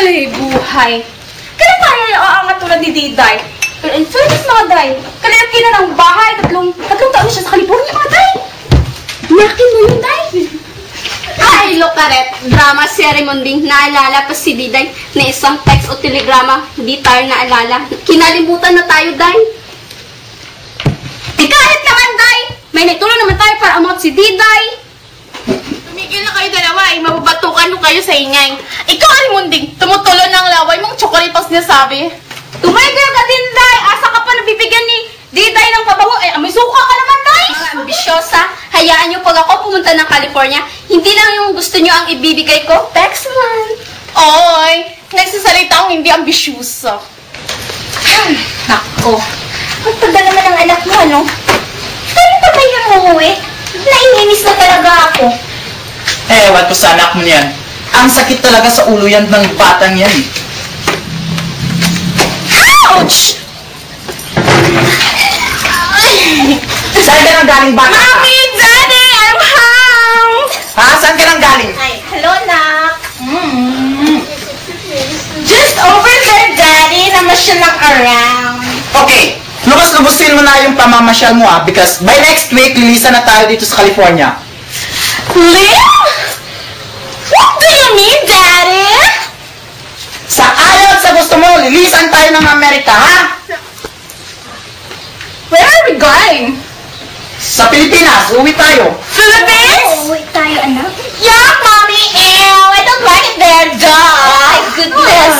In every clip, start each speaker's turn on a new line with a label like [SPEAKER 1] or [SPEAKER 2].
[SPEAKER 1] Ay, buhay. Kailan tayo aangat tulad ni Diday? Pero in fairness mga day, kalilaki na ng bahay, tatlong taon na siya sa California mga day. Nakin mo yun, day.
[SPEAKER 2] Ay, Locaret, drama ceremony, naalala pa si Diday na isang text o telegrama, hindi tayo naalala. Kinalimutan na tayo, Day.
[SPEAKER 1] Kahit naman, day, may naitulong naman tayo para amangat si Diday.
[SPEAKER 3] Tumigil na kayo dalawa, mababatukan ko kayo sa ingay. Ikaw, Arimunding, tumutulo ng laway mong chocolate ang sinasabi.
[SPEAKER 1] Tumigil ka din, day. Asa ka pa nabibigyan ni Diday ng pabango? Eh, may suka ka naman, day.
[SPEAKER 2] Mga ambisyosa, hayaan niyo pag ako pumunta ng California, hindi lang yung gusto niyo ang ibibigay ko. Text man.
[SPEAKER 3] Oy, nagsasalita akong hindi ambisyosa.
[SPEAKER 2] Nako. Ang tagal naman ang anak mo, ano? Kaya pa ba yung umuwi? Naiinis na talaga ako.
[SPEAKER 4] Ewan ko sa anak mo niyan. Ang sakit talaga sa ulo yan ng batang yan.
[SPEAKER 3] Ouch!
[SPEAKER 4] Saan ka nang galing bata?
[SPEAKER 3] Mommy, Daddy, I'm home!
[SPEAKER 4] Ha? Saan ka nang galing?
[SPEAKER 2] Ay, hello, nak.
[SPEAKER 3] Just over there, Daddy, namasyal lang around.
[SPEAKER 4] Okay, lubos-lubusin mo na yung pamamasyal mo ha, because by next week, lilisan na tayo dito sa California.
[SPEAKER 3] Liam? What do you mean, Daddy?
[SPEAKER 4] Sa ayaw at sa gusto mo, lilisan tayo ng Amerika, ha?
[SPEAKER 3] Where are we going?
[SPEAKER 4] Sa Pilipinas, uwi tayo.
[SPEAKER 3] Philippines?
[SPEAKER 2] Uuwi tayo, anak.
[SPEAKER 3] Yuck, Mommy! Ew! I don't like it there,
[SPEAKER 2] My
[SPEAKER 3] duh!
[SPEAKER 2] goodness.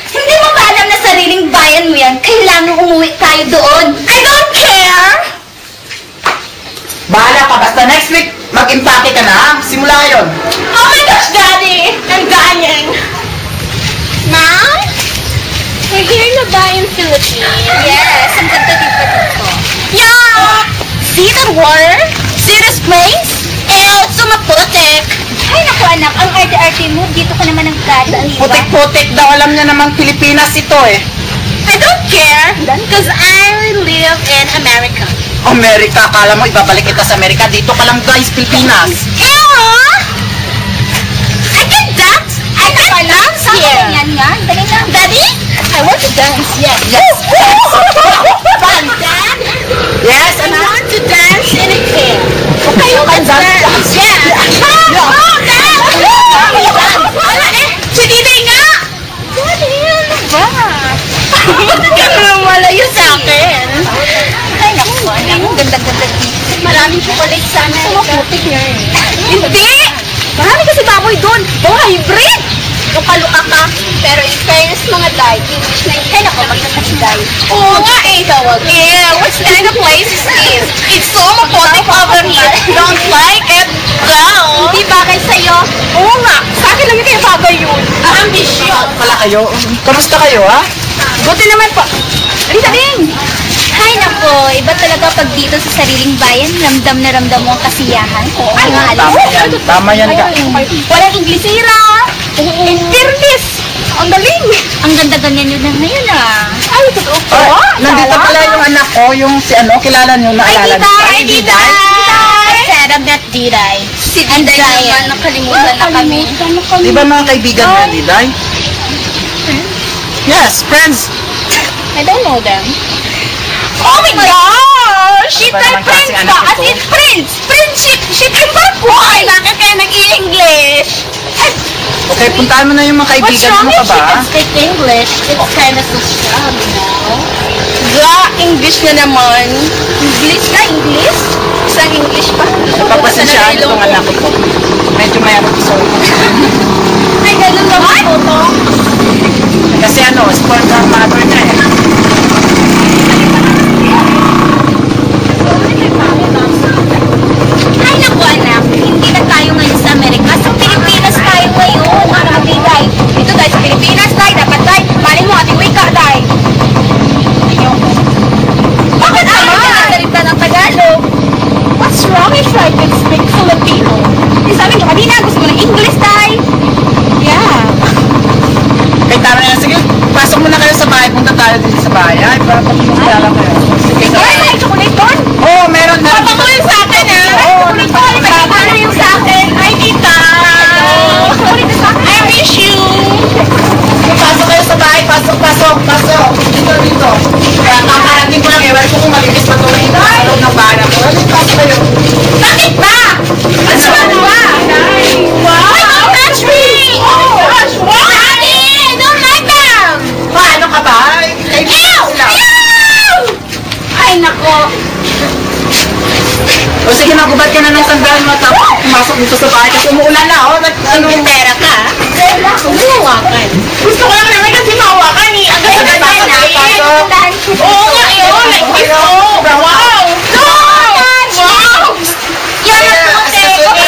[SPEAKER 2] Hindi mo ba alam na sariling bayan mo yan? Kailangan umuwi tayo doon.
[SPEAKER 3] I don't care!
[SPEAKER 4] Bahala ka, basta next week, mag-impake ka na, ha? Simula ngayon.
[SPEAKER 3] Oh my gosh, Daddy! I'm dying!
[SPEAKER 2] Ma'am? We're here na ba in Philippines? Yes, ang ganda dito dito.
[SPEAKER 3] Yuck! See that water? See this place? Ew, it's so maputik!
[SPEAKER 2] Ay, naku anak, ang arte-arte mo, dito ka naman nagdadaan, di ba?
[SPEAKER 4] Putik-putik daw, alam niya naman Pilipinas ito eh.
[SPEAKER 3] I don't care, because I live in America.
[SPEAKER 4] Amerika, akala mo ibabalik kita sa Amerika, dito ka lang guys, Pilipinas.
[SPEAKER 3] Ew! I can dance! I can dance here!
[SPEAKER 2] Yan nga, dali na.
[SPEAKER 3] Daddy? I want to dance, yes.
[SPEAKER 4] Yes.
[SPEAKER 3] Fun, Dad?
[SPEAKER 4] Yes,
[SPEAKER 3] I
[SPEAKER 4] anak.
[SPEAKER 3] want to dance in a chair.
[SPEAKER 4] Okay, you can dance.
[SPEAKER 3] Yeah! Oh, Dad! Si Diday nga!
[SPEAKER 2] Daddy, ano ba?
[SPEAKER 3] Bakit ka naman malayo sa akin?
[SPEAKER 2] Ay, naku anak, ang ganda-ganda dito. Maraming chocolate sana. Maputik nga eh.
[SPEAKER 3] Hindi! Marami kasi baboy doon. Oh, hybrid!
[SPEAKER 2] Luka-luka ka. Pero in fairness mga day, English na yun. Ay, naku, magkakasiday.
[SPEAKER 3] Oo nga eh. Tawag. Yeah, what kind of place is this? It's so maputik over here. Don't like it. Go!
[SPEAKER 2] Hindi bagay sa'yo.
[SPEAKER 3] Oo nga. Sa akin lang yung bagay yun. Ang ambisyon.
[SPEAKER 4] Pala kayo, kamusta kayo ha?
[SPEAKER 3] Buti naman po.
[SPEAKER 2] Rita Bing! Hay nako, iba talaga pag dito sa sariling bayan, ramdam na ramdam mo ang kasiyahan. Ay, nga, alam mo.
[SPEAKER 4] Tama yan ka.
[SPEAKER 2] Walang Inglesira! In fairness! Ang galing! Ang ganda ganyan yun na ngayon ah. Ay, totoo po.
[SPEAKER 4] Nandito pala yung anak ko, yung si ano, kilala nyo, naalala nyo.
[SPEAKER 3] Hi, Diday!
[SPEAKER 2] Sarap that Diday. Si Diday naman, nakalimutan na kami.
[SPEAKER 4] Di ba mga kaibigan nyo, Diday? Yes, friends.
[SPEAKER 2] I don't know them.
[SPEAKER 3] Oh my gosh!
[SPEAKER 4] Iba
[SPEAKER 3] Diday
[SPEAKER 4] naman
[SPEAKER 3] Prince
[SPEAKER 4] klaseng
[SPEAKER 3] ba?
[SPEAKER 4] anak
[SPEAKER 3] As
[SPEAKER 4] ito.
[SPEAKER 3] in Prince! Friendship! Ship and Barboy! Bakit kayo nag-i-English?
[SPEAKER 4] Okay, puntahan mo na yung mga
[SPEAKER 2] What's
[SPEAKER 4] kaibigan
[SPEAKER 2] wrong
[SPEAKER 4] mo
[SPEAKER 2] if
[SPEAKER 4] pa
[SPEAKER 2] she
[SPEAKER 4] ba?
[SPEAKER 2] can speak English? It's kind of so strong, you know?
[SPEAKER 3] Ga, English na naman.
[SPEAKER 2] English na, English? Isang English pa.
[SPEAKER 4] Papasensyahan ko itong anak ko. Medyo may ano gusto.
[SPEAKER 2] Ay, ganun ba ba po to?
[SPEAKER 4] Kasi ano, sport ng mother niya eh.
[SPEAKER 2] Ay, naku anak, hindi na tayo ngayon sa Amerika. Sa Pilipinas tayo ngayon, mga kapitay.
[SPEAKER 3] Dito tayo sa Pilipinas, Day. Dapat, Day. Malin mo ating wika, Day. Bakit
[SPEAKER 2] Ay,
[SPEAKER 3] naman?
[SPEAKER 2] nagsalita ng Tagalog.
[SPEAKER 3] What's wrong if I can speak Filipino? Sabi niyo kanina, gusto mo ng English, Day. Yeah.
[SPEAKER 4] Kaya tama na, sige, pasok muna kayo sa bahay, punta tayo dito sa bahay. Ay, para pagkikilala kayo. Sige,
[SPEAKER 3] Ay, may chocolate doon.
[SPEAKER 4] Oo, meron na.
[SPEAKER 3] Papa ko yung sa akin, ha?
[SPEAKER 4] Oo,
[SPEAKER 3] Chocolate sa akin. Ano yung sa akin? Ay, tita. I miss you.
[SPEAKER 4] loob ng bahay na po. Anong pasok kayo?
[SPEAKER 3] Bakit ba? Ano ba? Wow! Don't touch me! Oh gosh! What? Daddy! I don't like them!
[SPEAKER 4] Paano ka ba?
[SPEAKER 3] Ew! Ew!
[SPEAKER 2] Ay, nako.
[SPEAKER 4] O sige, magubad ka na ng sandal mo tapos pumasok dito sa bahay kasi umuulan na, oh.
[SPEAKER 3] Anong pera ka? Mawakan. Gusto ko lang naman kasi mawakan eh. Agad
[SPEAKER 4] Sige,
[SPEAKER 3] agad
[SPEAKER 4] pasok
[SPEAKER 3] na
[SPEAKER 4] na, pasok.
[SPEAKER 3] Oo nga, like this. Oh, wow! No! Wow! Yan ang puti.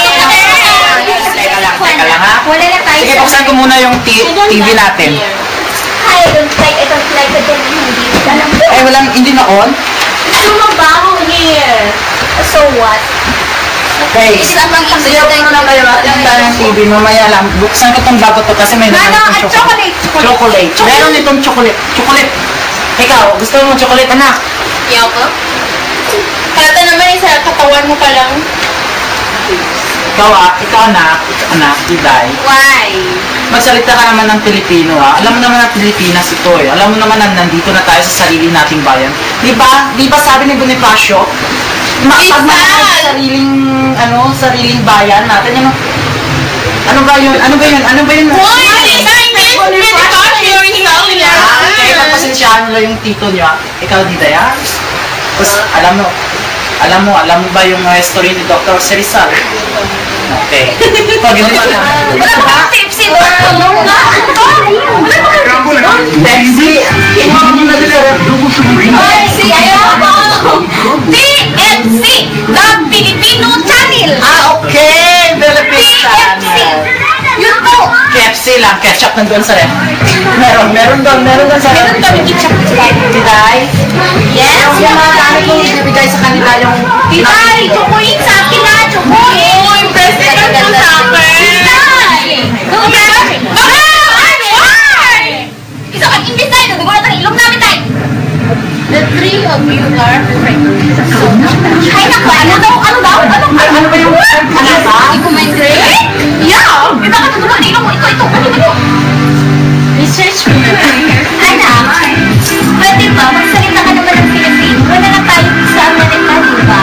[SPEAKER 4] Teka lang ha.
[SPEAKER 2] Wala na tayo.
[SPEAKER 4] Sige, buksan ko muna yung TV natin.
[SPEAKER 2] I don't like the hindi.
[SPEAKER 4] Eh, hindi na on?
[SPEAKER 2] Sumabaho here. So what?
[SPEAKER 4] Okay.
[SPEAKER 2] Isa pang
[SPEAKER 4] Sige, ako na kayo at yung tayo ng TV. Mamaya lang. Buksan ko itong bago to kasi may naman itong chocolate. Chocolate. Meron itong chocolate. Chocolate. Ikaw, gusto mo chocolate, anak?
[SPEAKER 3] Yaw ko? Kata naman sa katawan mo pa lang.
[SPEAKER 4] Ikaw anak, Diday.
[SPEAKER 2] Why?
[SPEAKER 4] Magsalita ka naman ng Pilipino Alam mo naman na Pilipinas ito eh. Alam mo naman na nandito na tayo sa sarili nating bayan. Di ba sabi ni Bonifacio? Pag sariling bayan natin. Ano ba yun?
[SPEAKER 3] Boy! Bonifacio Rizal!
[SPEAKER 4] Okay, pagpasensyahan mo lang yung tito nyo Ikaw, Diday Tapos, alam mo ba yung story ni Dr. Rizal? Okay. Pag hindi pa
[SPEAKER 3] Wala pa kang tipsy doon!
[SPEAKER 4] Taxi! Iwan mo na dito.
[SPEAKER 3] TNC! The Filipino Channel!
[SPEAKER 4] Okay! Philippine Channel.
[SPEAKER 3] Yun po!
[SPEAKER 4] KFC lang. Ketchup nandun sa ref. Meron doon sa ref.
[SPEAKER 3] Meron kami ketchup.
[SPEAKER 4] Diday?
[SPEAKER 3] Yes!
[SPEAKER 4] Yung mga gamit ko, ibibigay sa kanila yung...
[SPEAKER 3] Titay! Chokoin sa akin na! Chokoin! Oo! Impressed ka po sa akin! Titay! Why? Isa kang imbis tayo! Nagulat ang ilong namin tayo! The three of you are pregnant. Ay, naku! Ano daw?
[SPEAKER 4] Ano ba yung... Ano ba?
[SPEAKER 3] Hindi ko ma-grade? Yeah! Kita ka nagulat ang ilong mo! Ito! Ano? Research ko na. Anak, pwede ba? Magsalita ka naman ng Filipino. Wala na tayo sa Amerika, di ba?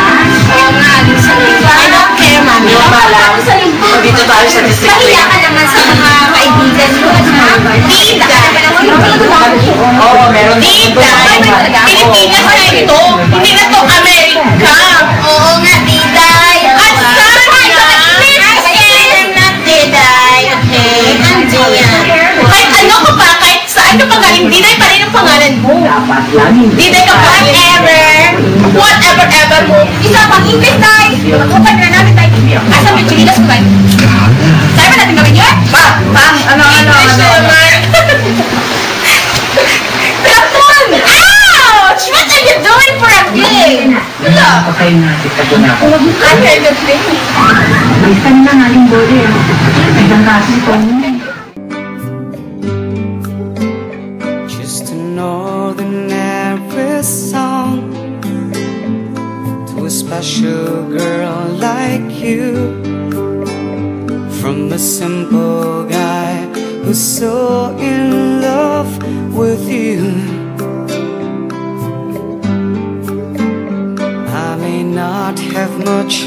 [SPEAKER 3] Oo nga, sa linggo. I don't care, mami.
[SPEAKER 4] Yung malam.
[SPEAKER 3] Sa linggo.
[SPEAKER 4] Dito tayo sa district.
[SPEAKER 3] Mahiya ka naman sa mga kaibigan mo. Tita!
[SPEAKER 4] Oo, meron.
[SPEAKER 3] Tita! Pilipinas na ito. Hindi na to Amerika. Oo nga, tita. At sana Christian na Diday. Okay? Andiyan. Kahit ano ka pa, kahit saan ka pa galing, Diday pa rin ang pangalan mo. Diday ka whatever ever mo. Isa pang English, Day. Magkupad na namin, Day. Asa may chililas ko, Day. Tayo ba natin gawin yun? English naman. Kapon! Ouch! What are you doing for a game? Wala. What kind of thing?
[SPEAKER 5] Just an ordinary song to a special girl like you, from a simple guy who's so in love with you. I may not have much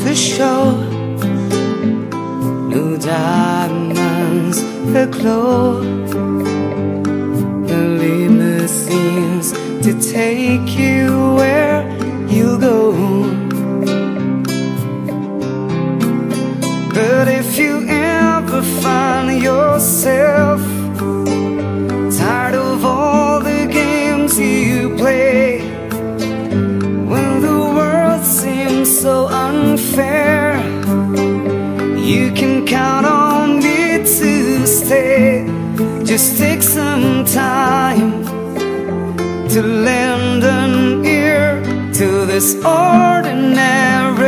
[SPEAKER 5] to show, no diamonds aglow, no limousines to take you where you go. But if you ever find yourself tired of all the games you play, when the world seems so unfair, you can count on me to stay. Just take some time to lend an ear to this ordinary